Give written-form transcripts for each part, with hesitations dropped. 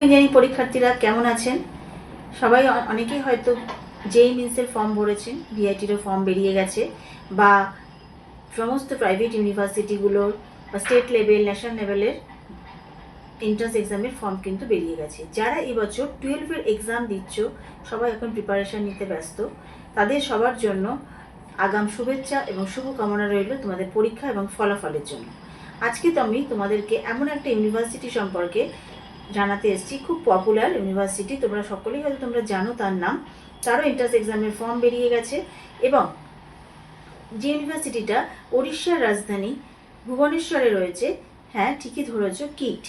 Engineering পরীক্ষার্থীরা কেমন আছেন? সবাই অনেকেই হয়তো জেই মিন্সের ফর্ম ভরেছেন, ডিআইটিরও ফর্ম বেরিয়ে গেছে, বা সমস্ত প্রাইভেট ইউনিভার্সিটিগুলোর বা স্টেট লেভেল, ন্যাশনাল লেভেলের এন্ট্রান্স এক্সামের ফর্ম কিন্তু বেরিয়ে গেছে। যারা এবছর 12-এর এক্সাম দিচ্ছ, সবাই এখন প্রিপারেশান নিতে ব্যস্ত, তাদের সবার জন্য আগাম শুভেচ্ছা এবং শুভকামনা রইল তোমাদের পরীক্ষা এবং ফলাফলের জন্য। আজকে তো আমি তোমাদেরকে এমন একটা ইউনিভার্সিটি সম্পর্কে জানাতে এসেছি, খুব পপুলার ইউনিভার্সিটি, তোমরা সকলেই হয়তো তোমরা জানো তার নাম। তারও এন্ট্রান্স এক্সামের ফর্ম বেরিয়ে গেছে, এবং যে ইউনিভার্সিটিটা ওড়িশার রাজধানী ভুবনেশ্বরে রয়েছে, হ্যাঁ ঠিকই ধরেছ, কিট,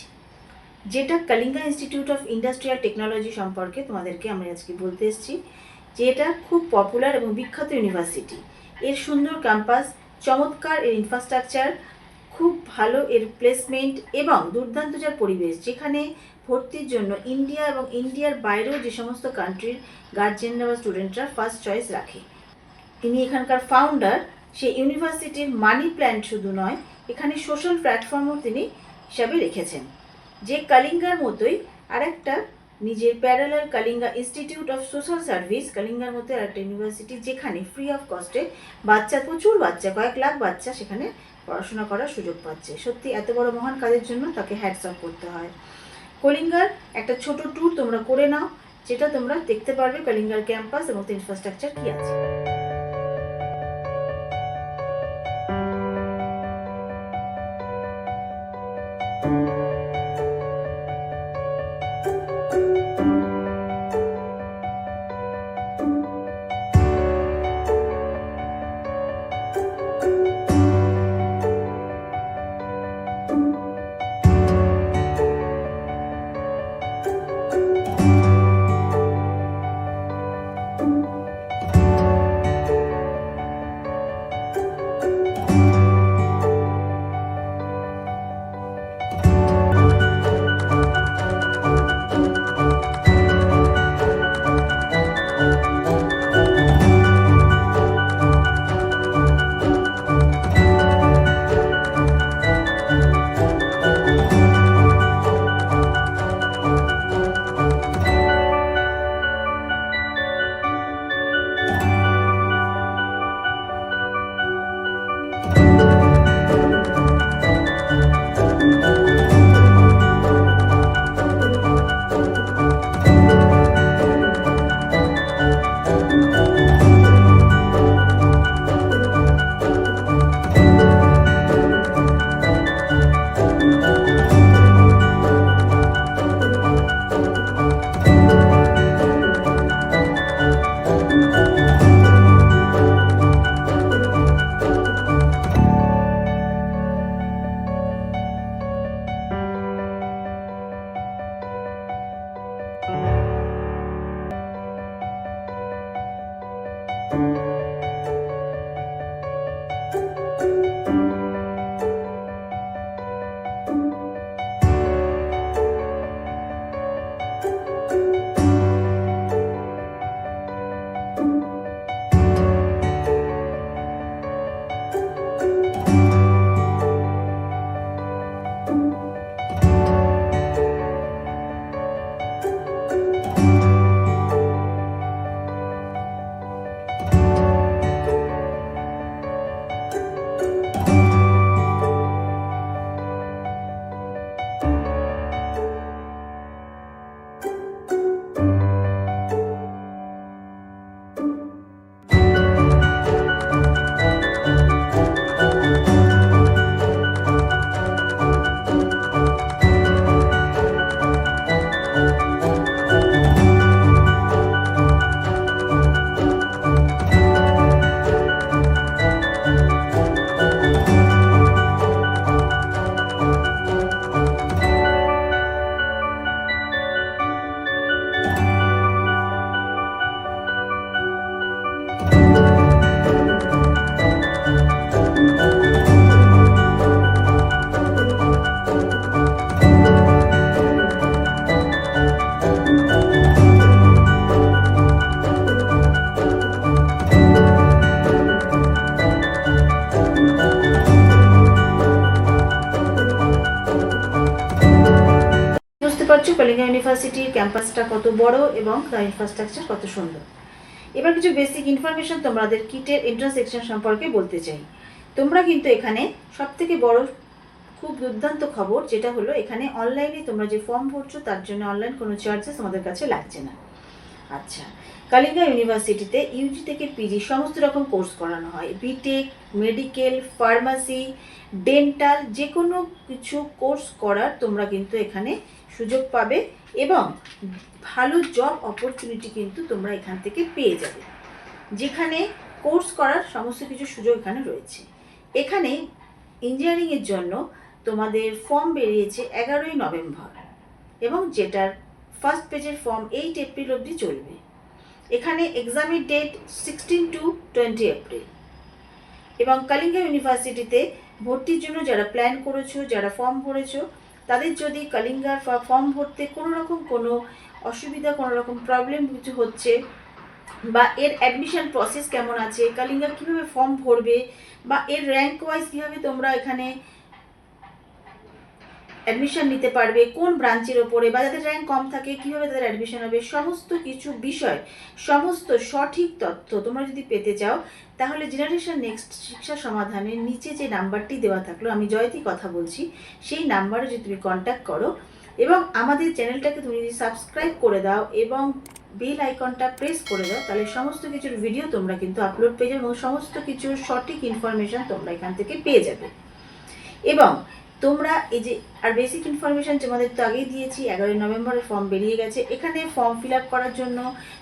যেটা Kalinga Institute of industrial technology সম্পর্কে তোমাদেরকে আমি আজকে বলতে এসেছি, যে এটা খুব পপুলার এবং বিখ্যাত ইউনিভার্সিটি। এর সুন্দর ক্যাম্পাস, চমৎকার এর ইনফ্রাস্ট্রাকচার, খুব ভালো এর প্লেসমেন্ট এবং দুর্দান্ত যার পরিবেশ, যেখানে ভর্তির জন্য ইন্ডিয়া এবং ইন্ডিয়ার বাইরেও যে সমস্ত কান্ট্রির গার্জেনরা বা স্টুডেন্টরা ফার্স্ট চয়েস রাখে। তিনি এখানকার ফাউন্ডার। সেই ইউনিভার্সিটির মানি প্ল্যান্ট শুধু নয়, এখানে সোশ্যাল প্ল্যাটফর্মও তিনি হিসাবে রেখেছেন। যে কলিঙ্গার মতোই আরেকটা নিজের parallel Kalinga Institute of Social Service, কলিঙ্গার মতো আরেকটা ইউনিভার্সিটি, যেখানে ফ্রি অফ কস্টে বাচ্চা, প্রচুর বাচ্চা, কয়েক লাখ বাচ্চা সেখানে পড়াশোনা করার সুযোগ পাচ্ছে। সত্যি এত বড় মহান কাজের জন্য তাকে হ্যাটস অফ করতে হয়। কলিঙ্গার একটা ছোট ট্যুর তোমরা করে নাও, যেটা তোমরা দেখতে পারবে কলিঙ্গার ক্যাম্পাস এবং ইনফ্রাস্ট্রাকচার কি আছে। ইউনিভার্সিটির ক্যাম্পাসটা কত বড় এবং তার ইনফ্রাস্ট্রাকচার কত সুন্দর। এবার কিছু বেসিক ইনফরমেশন তোমাদের কিটের এন্ট্রান্স এক্সাম সম্পর্কে বলতে চাই। তোমরা কিন্তু এখানে সবথেকে বড় খুব দুর্দান্ত খবর যেটা হলো, এখানে অনলাইনে তোমরা যে ফর্ম ভরছো তার জন্য অনলাইন কোনো চার্জেস আমাদের কাছে লাগছে না। আচ্ছা, কালিঙ্গা ইউনিভার্সিটিতে ইউজি থেকে পিজি সমস্ত রকম কোর্স করানো হয়। বিটেক, মেডিকেল, ফার্মাসি, ডেন্টাল, যে কোনো কিছু কোর্স করার তোমরা কিন্তু এখানে সুযোগ পাবে এবং ভালো জব অপরচুনিটি কিন্তু তোমরা এখান থেকে পেয়ে যাবে, যেখানে কোর্স করার সমস্ত কিছু সুযোগ এখানে রয়েছে। এখানে ইঞ্জিনিয়ারিংয়ের জন্য তোমাদের ফর্ম বেরিয়েছে 11ই নভেম্বর এবং যেটার ফার্স্ট পেজের ফর্ম 8 এপ্রিল অবধি চলবে। এখানে এক্সামের ডেট 16 to 20 এপ্রিল। এবং কালিঙ্গা ইউনিভার্সিটিতে ভর্তির জন্য যারা প্ল্যান করেছো, যারা ফর্ম ভরেছো, তাদের যদি কালিঙ্গার ফর্ম ভরতে কোনো অসুবিধা, কোনো রকম প্রবলেম কিছু হচ্ছে, বা এর অ্যাডমিশন প্রসেস কেমন আছে, কালিঙ্গা কীভাবে ফর্ম ভরবে, বা এর র্যাঙ্ক ওয়াইজ কীভাবে তোমরা এখানে অ্যাডমিশন নিতে পারবে, কোন ব্রাঞ্চের ওপরে, বা যাদের র্যাঙ্ক কম থাকে কীভাবে তাদের অ্যাডমিশন হবে, সমস্ত কিছু বিষয়, সমস্ত সঠিক তথ্য তোমরা যদি পেতে চাও, তাহলে জেনারেশন নেক্সট শিক্ষা সমাধানের নিচে যে নাম্বারটি দেওয়া থাকলো, আমি জয়তী কথা বলছি, সেই নাম্বারে যদি তুমি কন্ট্যাক্ট করো এবং আমাদের চ্যানেলটাকে তুমি যদি সাবস্ক্রাইব করে দাও এবং বেল আইকনটা প্রেস করে দাও, তাহলে সমস্ত কিছুর ভিডিও তোমরা কিন্তু আপলোড পেয়ে যাবে এবং সমস্ত কিছুর সঠিক ইনফরমেশন তোমরা এখান থেকে পেয়ে যাবে। এবং তোমরা এই যে আর বেসিক ইনফরমেশন তোমাদের তো আগেই দিয়েছি, 11ই নভেম্বরের ফর্ম বেরিয়ে গেছে। এখানে ফর্ম ফিল আপ করার জন্য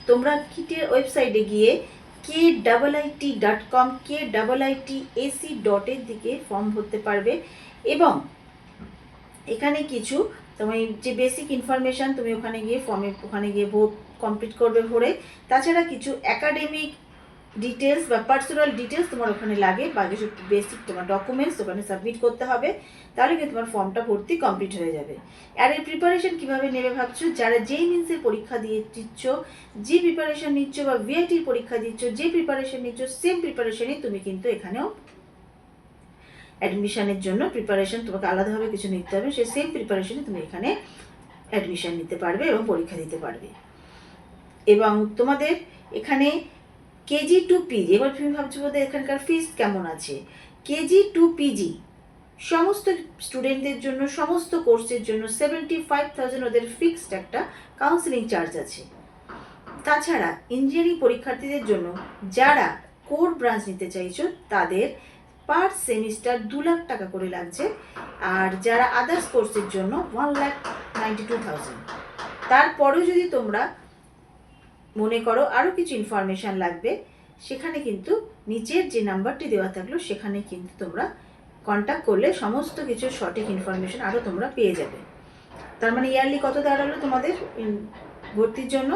তোমরা কিটের ওয়েবসাইটে গিয়ে KIIT.com KIITAC.এর দিকে ফর্ম ভরতে পারবে এবং এখানে কিছু তুমি যে বেসিক ইনফরমেশন তুমি ওখানে গিয়ে কমপ্লিট করবে ভরে। তাছাড়া কিছু একাডেমিক ডিটেলস বা পার্সোনাল ডিটেলস তোমার ওখানে লাগে, বা কিছু বেসিক তোমার ডকুমেন্টস ওখানে সাবমিট করতে হবে, তাহলে কিন্তু তোমার ফর্মটা ভর্তি কমপ্লিট হয়ে যাবে। আর এর প্রিপারেশন কীভাবে নেবে ভাবছো, যারা যেই মিন্সের পরীক্ষা দিচ্ছ, যে প্রিপারেশন নিচ্ছ, বা ভিআইটির পরীক্ষা দিচ্ছ, যে প্রিপারেশন নিচ্ছ, সেম প্রিপারেশনই তুমি কিন্তু এখানেও অ্যাডমিশনের জন্য প্রিপারেশন তোমাকে আলাদাভাবে কিছু নিতে হবে, সেই সেম প্রিপারেশনে তুমি এখানে অ্যাডমিশন নিতে পারবে এবং পরীক্ষা দিতে পারবে। এবং তোমাদের এখানে কেজি টু পিজি, এবার তুমি ভাবছো বোধহয় এখানকার ফিস কেমন আছে। কেজি টু পিজি সমস্ত স্টুডেন্টদের জন্য, সমস্ত কোর্সের জন্য 75,000 ওদের ফিক্সড একটা কাউন্সেলিং চার্জ আছে। তাছাড়া ইঞ্জিনিয়ারিং পরীক্ষার্থীদের জন্য যারা কোর ব্রাঞ্চ নিতে চাইছো, তাদের পার সেমিস্টার 2 লাখ টাকা করে লাগছে, আর যারা আদার্স কোর্সের জন্য 1,92,000। তারপরেও যদি তোমরা মনে করো আরও কিছু ইনফরমেশান লাগবে, সেখানে কিন্তু নিচের যে নাম্বারটি দেওয়া থাকলো সেখানে কিন্তু তোমরা কন্ট্যাক্ট করলে সমস্ত কিছু সঠিক ইনফরমেশান আরও তোমরা পেয়ে যাবে। তার মানে ইয়ারলি কত দাঁড়ালো তোমাদের ভর্তির জন্য?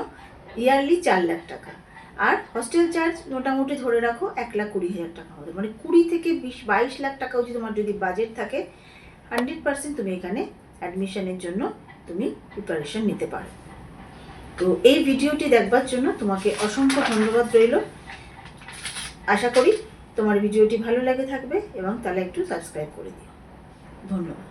ইয়ারলি 4 লাখ টাকা। আর হস্টেল চার্জ মোটামুটি ধরে রাখো 1,20,000 টাকা হবে, মানে 20 থেকে 22 লাখ টাকাও যদি তোমার যদি বাজেট থাকে, 100% তুমি এখানে অ্যাডমিশনের জন্য তুমি প্রিপারেশন নিতে পারো। তো এই ভিডিওটি দেখবার জন্য তোমাকে অসংখ্য ধন্যবাদ রইল। আশা করি তোমার ভিডিওটি ভালো লাগে থাকবে এবং তাহলে একটু সাবস্ক্রাইব করে দিও। ধন্যবাদ।